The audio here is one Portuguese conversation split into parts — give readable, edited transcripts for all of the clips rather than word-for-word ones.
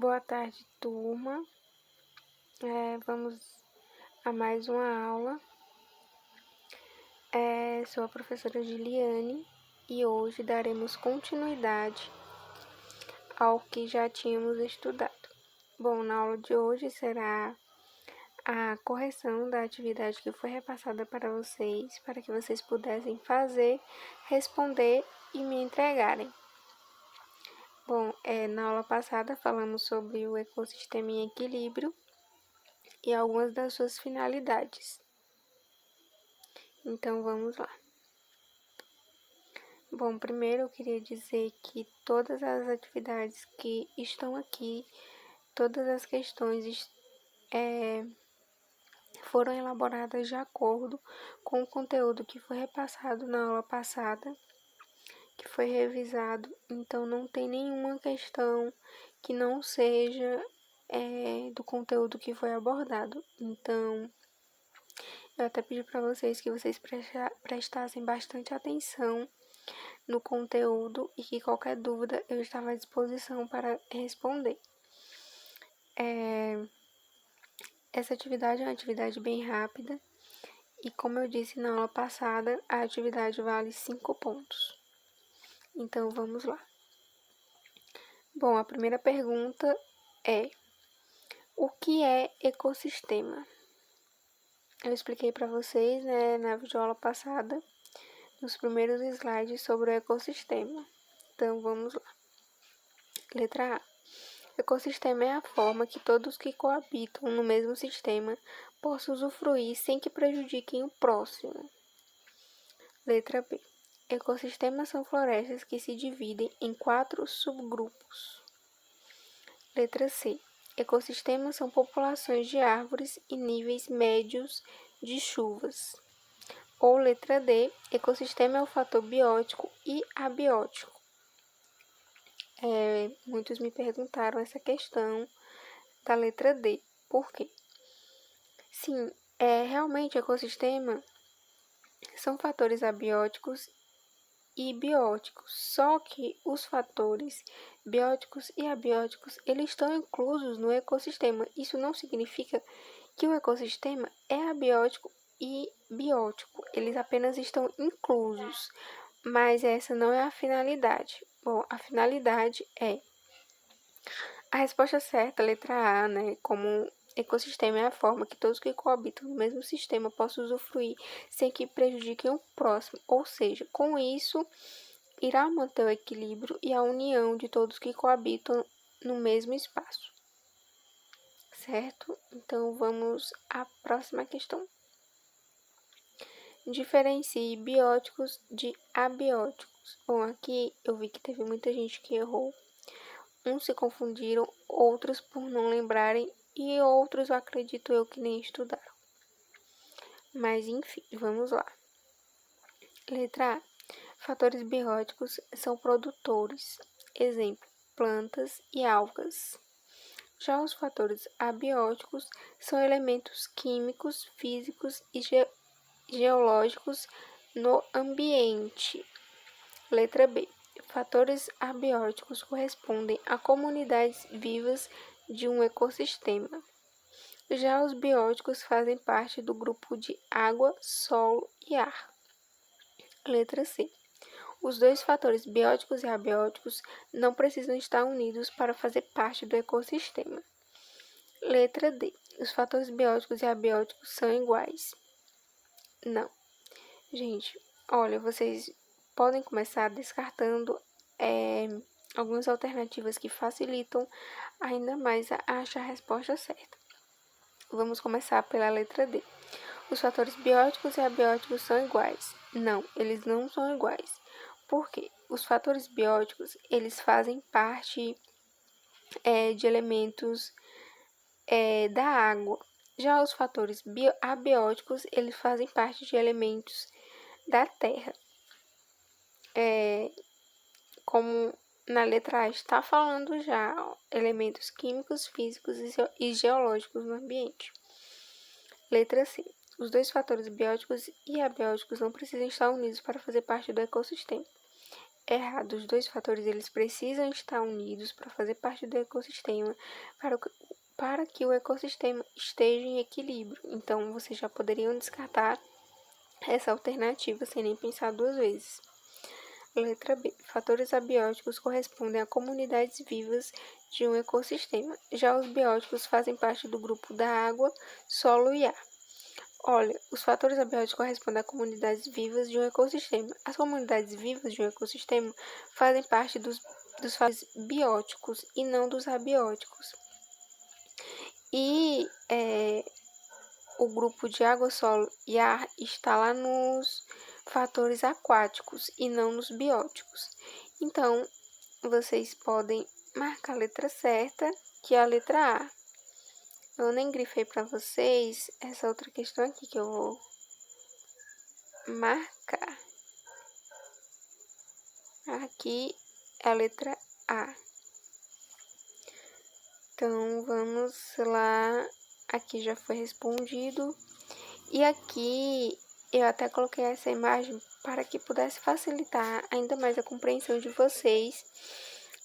Boa tarde, turma. Vamos a mais uma aula. Sou a professora Giliane e hoje daremos continuidade ao que já tínhamos estudado. Bom, na aula de hoje será a correção da atividade que foi repassada para vocês, para que vocês pudessem fazer, responder e me entregarem. Bom, na aula passada falamos sobre o ecossistema em equilíbrio e algumas das suas finalidades. Então, vamos lá. Bom, primeiro eu queria dizer que todas as atividades que estão aqui, todas as questões foram elaboradas de acordo com o conteúdo que foi repassado na aula passada, que foi revisado. Então, não tem nenhuma questão que não seja do conteúdo que foi abordado. Então, eu até pedi para vocês que vocês prestassem bastante atenção no conteúdo e que qualquer dúvida eu estava à disposição para responder. Essa atividade é uma atividade bem rápida e, como eu disse na aula passada, a atividade vale 5 pontos. Então, vamos lá. Bom, a primeira pergunta é: o que é ecossistema? Eu expliquei para vocês, na videoaula passada, nos primeiros slides sobre o ecossistema. Então, vamos lá. Letra A. Ecossistema é a forma que todos que coabitam no mesmo sistema possam usufruir sem que prejudiquem o próximo. Letra B. Ecossistemas são florestas que se dividem em 4 subgrupos. Letra C. Ecossistemas são populações de árvores e níveis médios de chuvas. Ou letra D. Ecossistema é o fator biótico e abiótico. Muitos me perguntaram essa questão da letra D. Por quê? Sim, realmente ecossistema são fatores abióticos e bióticos, só que os fatores bióticos e abióticos, eles estão inclusos no ecossistema. Isso não significa que o ecossistema é abiótico e biótico, eles apenas estão inclusos, mas essa não é a finalidade. Bom, a finalidade é a resposta certa, letra A, como ecossistema é a forma que todos que coabitam no mesmo sistema possam usufruir sem que prejudiquem o próximo, ou seja, com isso, irá manter o equilíbrio e a união de todos que coabitam no mesmo espaço. Certo? Então, vamos à próxima questão. Diferencie bióticos de abióticos. Bom, aqui eu vi que teve muita gente que errou. Uns se confundiram, outros por não lembrarem e outros, eu acredito eu, que nem estudaram. Mas, enfim, vamos lá. Letra A. Fatores bióticos são produtores. Exemplo, plantas e algas. Já os fatores abióticos são elementos químicos, físicos e geológicos no ambiente. Letra B. Fatores abióticos correspondem a comunidades vivas de um ecossistema. Já os bióticos fazem parte do grupo de água, solo e ar. Letra C. Os dois fatores bióticos e abióticos não precisam estar unidos para fazer parte do ecossistema. Letra D. Os fatores bióticos e abióticos são iguais. Não. Gente, olha, vocês podem começar descartando algumas alternativas que facilitam ainda mais a achar a resposta certa. Vamos começar pela letra D. Os fatores bióticos e abióticos são iguais. Não, eles não são iguais. Por quê? Os fatores bióticos, eles fazem parte de elementos da água. Já os fatores abióticos, eles fazem parte de elementos da terra. Como na letra A está falando já, elementos químicos, físicos e geológicos no ambiente. Letra C. Os dois fatores bióticos e abióticos não precisam estar unidos para fazer parte do ecossistema. errado. Os dois fatores eles precisam estar unidos para fazer parte do ecossistema, para que o ecossistema esteja em equilíbrio. Então, vocês já poderiam descartar essa alternativa sem nem pensar duas vezes. Letra B. Fatores abióticos correspondem a comunidades vivas de um ecossistema. Já os bióticos fazem parte do grupo da água, solo e ar. Olha, os fatores abióticos correspondem a comunidades vivas de um ecossistema. As comunidades vivas de um ecossistema fazem parte dos fatores bióticos e não dos abióticos. E o grupo de água, solo e ar está lá nos fatores aquáticos e não nos bióticos. Então, vocês podem marcar a letra certa, que é a letra A. Eu nem grifei para vocês essa outra questão aqui que eu vou marcar. Aqui é a letra A. Então, vamos lá. Aqui já foi respondido. E aqui eu até coloquei essa imagem para que pudesse facilitar ainda mais a compreensão de vocês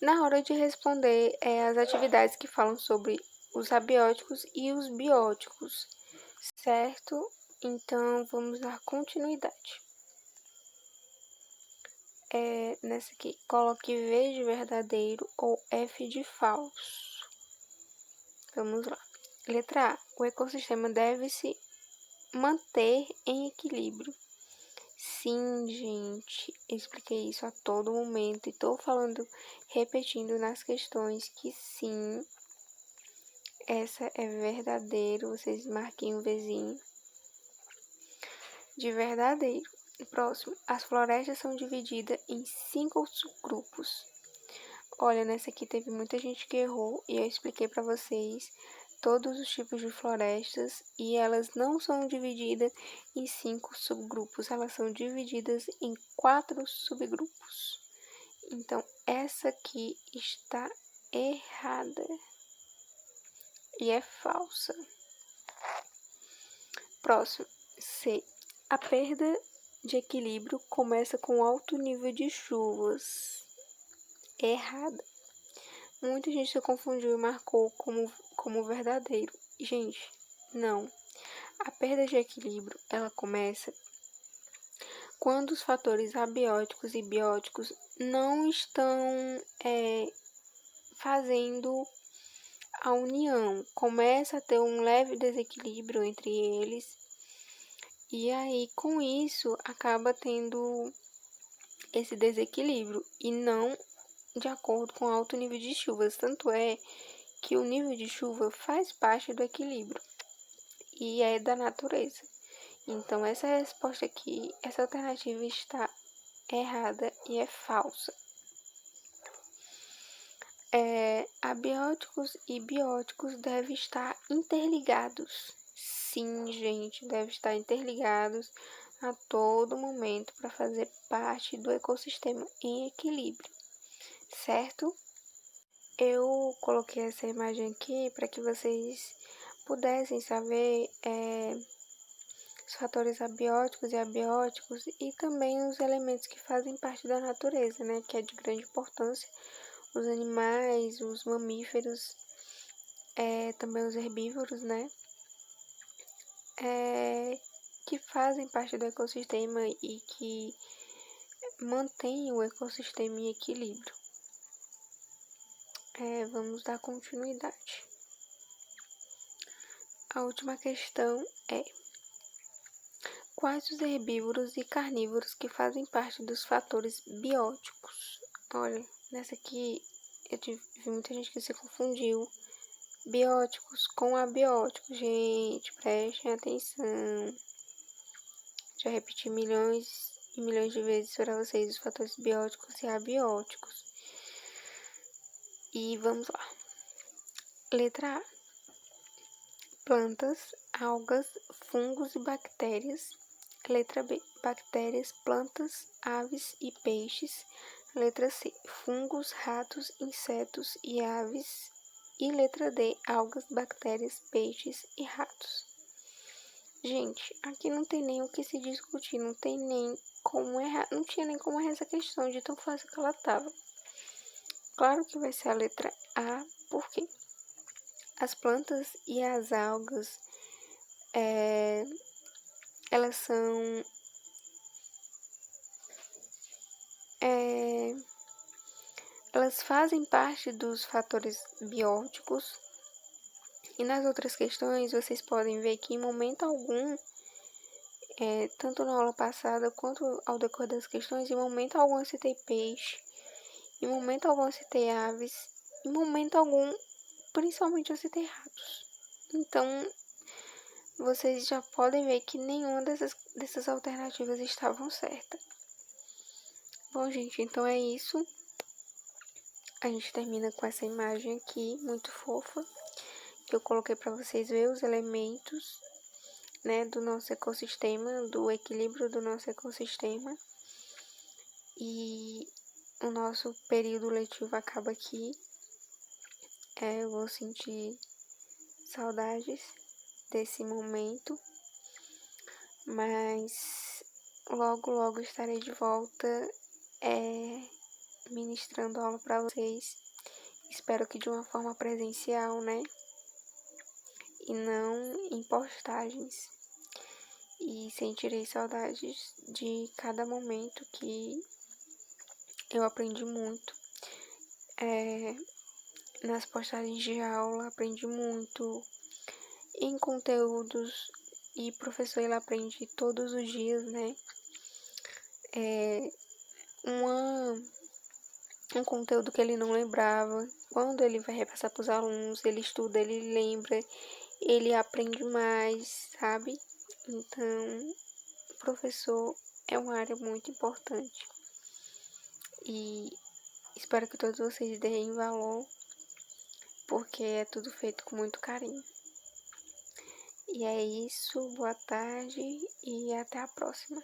na hora de responder as atividades que falam sobre os abióticos e os bióticos, certo? Então, vamos dar continuidade. Nessa aqui, coloque V de verdadeiro ou F de falso. Vamos lá. Letra A. O ecossistema deve se manter em equilíbrio. Sim, gente, expliquei isso a todo momento e estou falando, repetindo nas questões que sim, essa é verdadeiro. Vocês marquem um Vzinho de verdadeiro. Próximo, as florestas são divididas em 5 subgrupos. Olha, nessa aqui teve muita gente que errou e eu expliquei para vocês todos os tipos de florestas e elas não são divididas em 5 subgrupos, elas são divididas em 4 subgrupos. Então, essa aqui está errada e é falsa. Próximo, C. A perda de equilíbrio começa com alto nível de chuvas. Errada. Muita gente se confundiu e marcou como verdadeiro. Gente, não. A perda de equilíbrio, ela começa quando os fatores abióticos e bióticos não estão fazendo a união. Começa a ter um leve desequilíbrio entre eles. E aí, com isso, acaba tendo esse desequilíbrio e não de acordo com alto nível de chuvas. Tanto é que o nível de chuva faz parte do equilíbrio e é da natureza. Então, essa resposta aqui, essa alternativa está errada e é falsa. Abióticos e bióticos devem estar interligados. Sim, gente, devem estar interligados a todo momento para fazer parte do ecossistema em equilíbrio, certo? Eu coloquei essa imagem aqui para que vocês pudessem saber os fatores abióticos e abióticos e também os elementos que fazem parte da natureza, né? Que é de grande importância, os animais, os mamíferos, também os herbívoros, né? Que fazem parte do ecossistema e que mantêm o ecossistema em equilíbrio. Vamos dar continuidade. A última questão é: quais os herbívoros e carnívoros que fazem parte dos fatores bióticos? Olha, nessa aqui eu vi muita gente que se confundiu. Bióticos com abióticos. Gente, prestem atenção. Já repeti milhões e milhões de vezes para vocês os fatores bióticos e abióticos. E vamos lá. Letra A. Plantas, algas, fungos e bactérias. Letra B. Bactérias, plantas, aves e peixes. Letra C. Fungos, ratos, insetos e aves. E letra D. Algas, bactérias, peixes e ratos. Gente, aqui não tem nem o que se discutir, não tem nem como errar, não tinha nem como errar essa questão de tão fácil que ela tava. Claro que vai ser a letra A, porque as plantas e as algas, elas são elas fazem parte dos fatores bióticos. E nas outras questões, vocês podem ver que em momento algum, tanto na aula passada quanto ao decorrer das questões, em momento algum eu citei peixe, em momento algum eu citei aves, em momento algum, principalmente eu citei ratos. Então, vocês já podem ver que nenhuma dessas alternativas estavam certas. Bom, gente, então é isso. A gente termina com essa imagem aqui, muito fofa, que eu coloquei para vocês verem os elementos, né, do nosso ecossistema, do equilíbrio do nosso ecossistema. E o nosso período letivo acaba aqui. Eu vou sentir saudades desse momento, mas logo estarei de volta ministrando aula para vocês. Espero que de uma forma presencial, né? E não em postagens. E sentirei saudades de cada momento que eu aprendi muito. Nas postagens de aula, aprendi muito. Em conteúdos, e o professor ele aprende todos os dias, né? Um conteúdo que ele não lembrava. Quando ele vai repassar para os alunos, ele estuda, ele lembra, ele aprende mais, sabe? Então, o professor é uma área muito importante. E espero que todos vocês deem valor, porque é tudo feito com muito carinho. E é isso, boa tarde e até a próxima.